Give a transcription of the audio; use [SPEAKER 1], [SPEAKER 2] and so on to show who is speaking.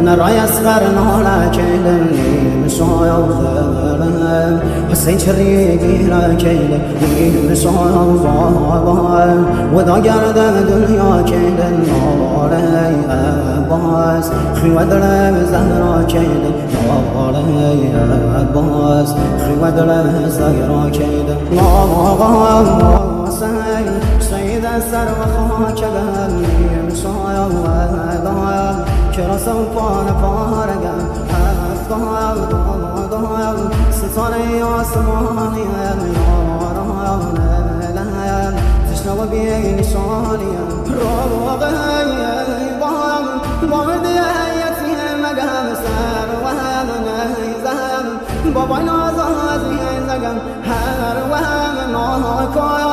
[SPEAKER 1] نرای اصغر نالا کیلم سایه حسین چری گیره کیلم سایه و دا گردن دنیا کیلم ناره باز خیوه دلم زهرا کیلم ناره باز خیوه دلم زهرا کیلم سید سر و خاک دلیم سایه کرا سوپان پارگم ستاره آسمانی یارانه تشنه و بی نشانیم روغی بامدی یتیم مگم سر و هم نیزم بابای نازازی زگم هر و هم ناکای